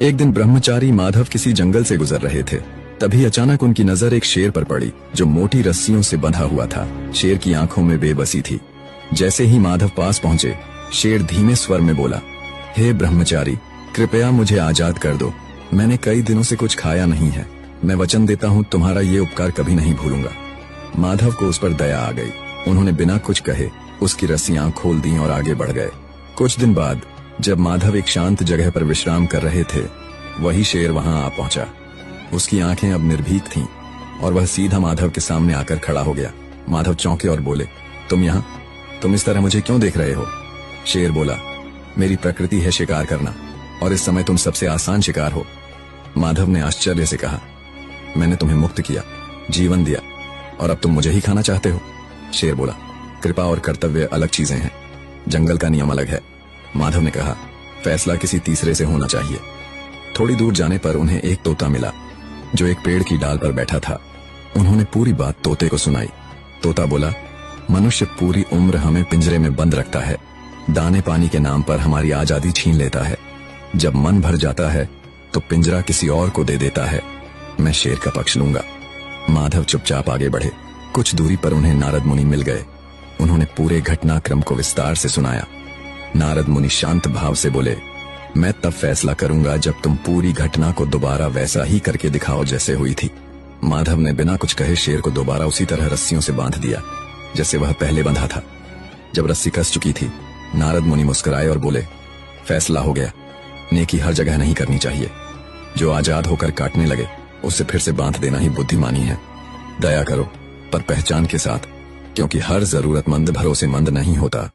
एक दिन ब्रह्मचारी माधव किसी जंगल से गुजर रहे थे। तभी अचानक उनकी नजर एक शेर पर पड़ी जो मोटी रस्सियों से बंधा हुआ था। शेर की आंखों में बेबसी थी। जैसे ही माधव पास पहुंचे, शेर धीमे स्वर में बोला, हे ब्रह्मचारी, कृपया मुझे आजाद कर दो। मैंने कई दिनों से कुछ खाया नहीं है। मैं वचन देता हूँ तुम्हारा ये उपकार कभी नहीं भूलूंगा। माधव को उस पर दया आ गई। उन्होंने बिना कुछ कहे उसकी रस्सियां खोल दी और आगे बढ़ गए। कुछ दिन बाद जब माधव एक शांत जगह पर विश्राम कर रहे थे, वही शेर वहां आ पहुंचा। उसकी आंखें अब निर्भीक थीं और वह सीधा माधव के सामने आकर खड़ा हो गया। माधव चौंके और बोले, तुम यहाँ? तुम इस तरह मुझे क्यों देख रहे हो? शेर बोला, मेरी प्रकृति है शिकार करना और इस समय तुम सबसे आसान शिकार हो। माधव ने आश्चर्य से कहा, मैंने तुम्हें मुक्त किया, जीवन दिया और अब तुम मुझे ही खाना चाहते हो? शेर बोला, कृपा और कर्तव्य अलग चीजें हैं, जंगल का नियम अलग है। माधव ने कहा, फैसला किसी तीसरे से होना चाहिए। थोड़ी दूर जाने पर उन्हें एक तोता मिला जो एक पेड़ की डाल पर बैठा था। उन्होंने पूरी बात तोते को सुनाई। तोता बोला, मनुष्य पूरी उम्र हमें पिंजरे में बंद रखता है, दाने पानी के नाम पर हमारी आजादी छीन लेता है। जब मन भर जाता है तो पिंजरा किसी और को दे देता है। मैं शेर का पक्ष लूंगा। माधव चुपचाप आगे बढ़े। कुछ दूरी पर उन्हें नारद मुनि मिल गए। उन्होंने पूरे घटनाक्रम को विस्तार से सुनाया। नारद मुनि शांत भाव से बोले, मैं तब फैसला करूंगा जब तुम पूरी घटना को दोबारा वैसा ही करके दिखाओ जैसे हुई थी। माधव ने बिना कुछ कहे शेर को दोबारा उसी तरह रस्सियों से बांध दिया जैसे वह पहले बंधा था। जब रस्सी कस चुकी थी, नारद मुनि मुस्कुराए और बोले, फैसला हो गया। नेकी हर जगह नहीं करनी चाहिए। जो आजाद होकर काटने लगे उसे फिर से बांध देना ही बुद्धिमानी है। दया करो, पर पहचान के साथ, क्योंकि हर जरूरतमंद भरोसेमंद नहीं होता।